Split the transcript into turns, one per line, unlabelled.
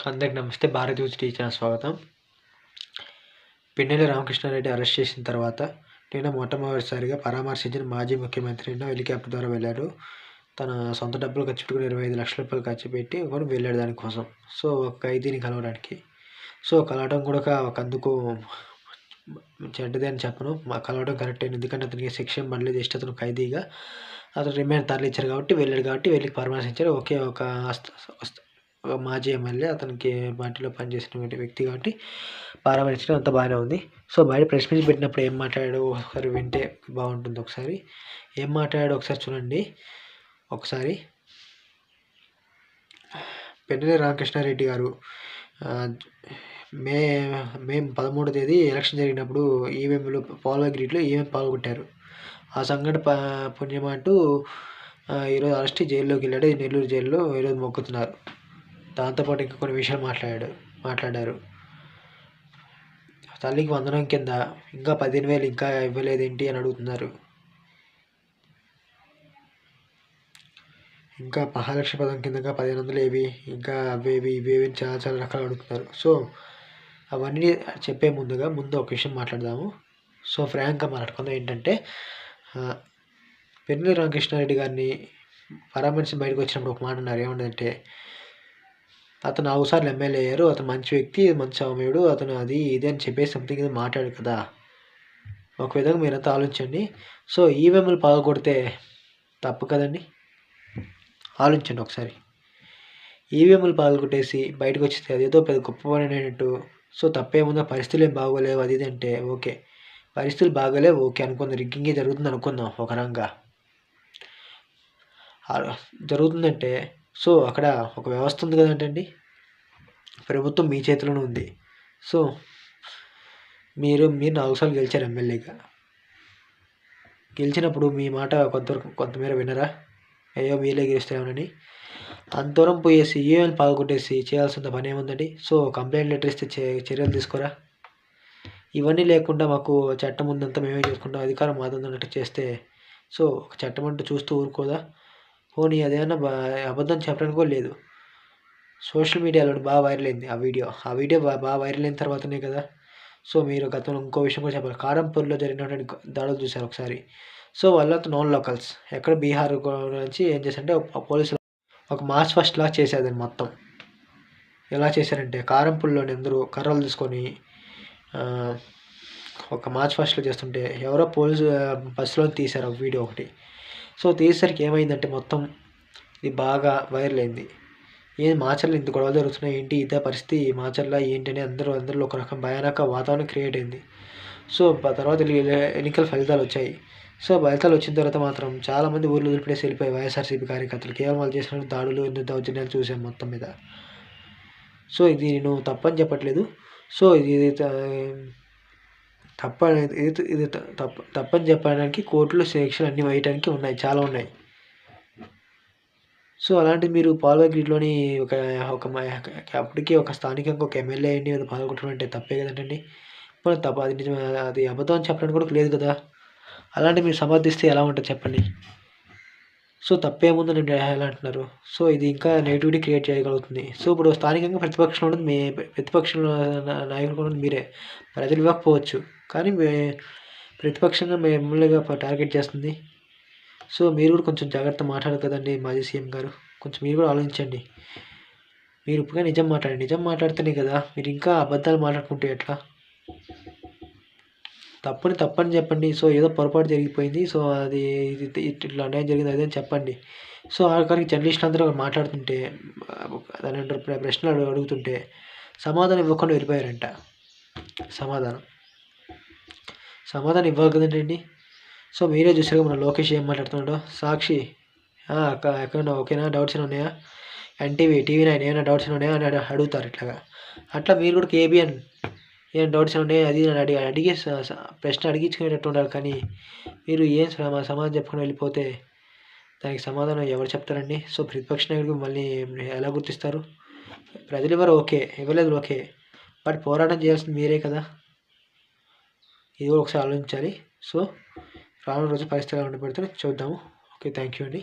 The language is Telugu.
అందరికి నమస్తే. భారత్ యూత్ టీచర్ స్వాగతం. పిన్నెల్లి రామకృష్ణారెడ్డి అరెస్ట్ చేసిన తర్వాత నిన్న మొట్టమొదటిసారిగా పరామర్శించిన మాజీ ముఖ్యమంత్రి నిన్న హెలికాప్టర్ ద్వారా వెళ్ళారు. తన సొంత డబ్బులు ఖర్చు పెట్టుకుని 25 లక్షల రూపాయలు ఖర్చు పెట్టి కూడా వెళ్ళాడు దానికోసం. సో ఒక ఖైదీని కలవడానికి. సో కలవడం కూడా ఒక అందుకు చెడ్డది అని చెప్పను. కలవడం కరెక్ట్ అయింది. ఎందుకంటే అతనికి శిక్ష పడలేదు. జస్ట్ అతను ఖైదీగా అతను రిమాండ్ తరలించారు కాబట్టి వెళ్ళాడు కాబట్టి వెళ్ళి పరామర్శించారు. ఒకే ఒక మాజీ ఎమ్మెల్యే అతనికి పార్టీలో పనిచేసిన వ్యక్తి కాబట్టి పరామర్శించడం అంత బాగానే ఉంది. సో బయట ప్రెస్ మీట్ పెట్టినప్పుడు ఏం మాట్లాడాడు ఒకసారి వింటే బాగుంటుంది. ఒకసారి ఏం మాట్లాడాడు ఒకసారి చూడండి. ఒకసారి పిన్నెల్లి రామకృష్ణారెడ్డి గారు మే 13వ తేదీ ఎలక్షన్ జరిగినప్పుడు ఈవీఎంలు పాల్గొట్లో ఈవీఎం పాల్గొట్టారు. ఆ సంఘటన పుణ్యమంటూ ఈరోజు అరెస్ట్ జైల్లోకి వెళ్ళాడు. నెల్లూరు జైల్లో ఈరోజు మొక్కుతున్నారు. దాంతోపాటు ఇంకా కొన్ని విషయాలు మాట్లాడారు. తల్లికి వందనం కింద ఇంకా 15,000 ఇంకా ఇవ్వలేదేంటి అని అడుగుతున్నారు. ఇంకా మహాలక్ష్మి పథకం కింద ఇంకా 1500 ఏవి ఇంకా అవేవి ఇవేవి చాలా రకాలు అడుగుతున్నారు. సో అవన్నీ చెప్పే ముందు ఒక విషయం మాట్లాడదాము. సో ఫ్రాంక్గా మాట్లాడుకుందాం. ఏంటంటే పిన్నెల్లి రామకృష్ణారెడ్డి గారిని పరామర్శించి బయటకు వచ్చినప్పుడు ఒక మాట అన్నారు. ఏమన్నదంటే అతను 4 సార్లు ఎమ్మెల్యే అయ్యారు. అతను మంచి వ్యక్తి, మంచి సౌమ్యుడు, అతను అది ఇది అని చెప్పేసి సంథింగ్ ఏదో మాట్లాడారు కదా. ఒక విధంగా మీరంతా ఆలోచించండి. సో ఈవీఎంలు పగలగొడితే తప్పు కదండి. ఆలోచించండి ఒకసారి. ఈవీఎంలు పగలగొట్టేసి బయటకు వచ్చితే అదేదో పెద్ద గొప్ప పని అయినట్టు. సో తప్పేముందో పరిస్థితులు ఏం బాగోలేవు అది ఇది అంటే ఓకే. పరిస్థితులు బాగోలేవు ఓకే అనుకుందాం. రిగ్గింగే జరుగుతుంది అనుకుందాం. ఒక రంగా జరుగుతుందంటే సో అక్కడ ఒక వ్యవస్థ ఉంది కదంటండి. ప్రభుత్వం మీ చేతిలోనే ఉంది. సో మీరు 4 సార్లు గెలిచారు ఎమ్మెల్యేగా. గెలిచినప్పుడు మీ మాట కొంతమేర వినరా? అయ్యో వీళ్ళే గెలుస్తామని. అంతవరం పోయేసి ఈవీఎంలు పాల్గొట్టేసి చేయాల్సిన పని ఏముందండి. సో కంప్లైంట్ లెటర్ ఇస్తే చర్యలు తీసుకోరా? ఇవన్నీ లేకుండా మాకు చట్టం ఉందంతా మేమే చేసుకుంటాం, అధికారం మాదన్నట్టు చేస్తే సో ఒక చట్టం అంటూ చూస్తూ ఊరుకోదా? పోనీ అదేమన్నా అబద్ధం చెప్పడానికి కూడా లేదు. సోషల్ మీడియాలో బాగా వైరల్ అయింది ఆ వీడియో బాగా వైరల్ అయిన తర్వాతనే కదా. సో మీరు గతంలో ఇంకో విషయం కూడా చెప్పాలి. కారంపూర్లో జరిగినటువంటి దాడులు చూశారు ఒకసారి. సో వాళ్ళంతా నాన్ లోకల్స్. ఎక్కడ బీహార్ నుంచి ఏం చేశారంటే పోలీసులు ఒక మార్చ్ ఫస్ట్ లా చేశారు దాన్ని మొత్తం. ఎలా చేశారంటే కారంపూర్లోని అందరూ కర్రలు తీసుకొని ఒక మార్చ్ ఫస్ట్లో చేస్తుంటే ఎవరో పోలీసు బస్సులో తీశారు ఒక వీడియో ఒకటి. సో తీసేసరికి ఏమైందంటే మొత్తం ఇది బాగా వైరల్ అయింది. మాచర్లో ఇంత గొడవలు జరుగుతున్నాయి ఏంటి, ఇదే పరిస్థితి మాచర్లో ఏంటి అని అందరిలో ఒక రకం భయానక వాతావరణం క్రియేట్ అయింది. సో తర్వాత ఎన్నికల ఫలితాలు వచ్చాయి. సో ఫలితాలు వచ్చిన తర్వాత మాత్రం చాలామంది ఊర్లు వదిలిపెట్టేసి వెళ్ళిపోయి వైఎస్ఆర్సీపీ కార్యకర్తలు. కేవలం వాళ్ళు చేసిన దాడులు దౌర్జన్యాలు చూసాం మొత్తం మీద. సో ఇది నేను తప్పని చెప్పట్లేదు. సో ఇది తప్పని చెప్పడానికి కోర్టులో శిక్షలు అన్నీ వేయడానికి ఉన్నాయి, చాలా ఉన్నాయి. సో అలాంటిది మీరు పాల్గొట్లోని అప్పటికి ఒక స్థానికంగా ఒక ఎమ్మెల్యే అయ్యి పాల్గొట్టడం అంటే తప్పే కదండి. తప్ప అది అబద్ధం అని చెప్పడానికి కూడా లేదు కదా. అలాంటి మీరు సమర్థిస్తే ఎలా ఉంటుంది చెప్పండి. సో తప్పేముందని ఎలా అంటున్నారు. సో ఇది ఇంకా నెగిటివిటీ క్రియేట్ చేయగలుగుతుంది. సో ఇప్పుడు స్థానికంగా ప్రతిపక్షంలో ఉన్నది ప్రతిపక్ష నాయకులు ఉన్నది మీరే. ప్రజలు ఇవ్వకపోవచ్చు కానీ ప్రతిపక్షంగా ఎమ్మెల్యేగా టార్గెట్ చేస్తుంది. సో మీరు కూడా కొంచెం జాగ్రత్త మాట్లాడారు కదండి మాజీ సీఎం గారు. కొంచెం మీరు కూడా ఆలోచించండి. మీరు ఇప్పుడుగా నిజం మాట్లాడండి. నిజం మాట్లాడితేనే కదా. మీరు ఇంకా అబద్ధాలు మాట్లాడుకుంటే ఎట్లా? తప్పని చెప్పండి. సో ఏదో పొరపాటు జరిగిపోయింది. సో అది ఇట్లా అన్యాయం జరిగింది అదే అని చెప్పండి. సో ఆఖరికి జర్నలిస్టులు అందరూ మాట్లాడుతుంటే దాని అంటారు ప్రశ్నలు అడుగుతుంటే సమాధానం ఇవ్వకుండా వెళ్ళిపోయారంట. సమాధానం ఇవ్వాలి కదండి. సో మీరే చూసారు మన లోకేష్ ఏం మాట్లాడుతున్నాడో. సాక్షి ఎక్కడన్నా ఓకేనా, డౌట్స్ ఏమైనా ఉన్నాయా, టీవీ9 ఏమైనా డౌట్స్ ఉన్నాయా అని అడుగుతారు ఇట్లాగా. అట్లా మీరు కూడా కేబిఎన్ ఏం డౌట్స్ ఉన్నాయా అది అడిగే ప్రశ్న అడిగించుకునేటట్టు ఉండాలి. కానీ మీరు ఏం సమాధానం చెప్పుకొని వెళ్ళిపోతే దానికి సమాధానం ఎవరు చెప్తారండి. సో ప్రతిపక్ష నాయకుడికి మళ్ళీ ఎలా గుర్తిస్తారు? ప్రజలు ఎవరు ఓకే, ఇవ్వలేదు ఓకే, బట్ పోరాటం చేయాల్సింది మీరే కదా. ఇది కూడా ఒకసారి ఆలోచించాలి. సో రానున్న రోజు పరిస్థితులు ఎలా ఉండబడితే చూద్దాము. ఓకే, థ్యాంక్ యూ అండి.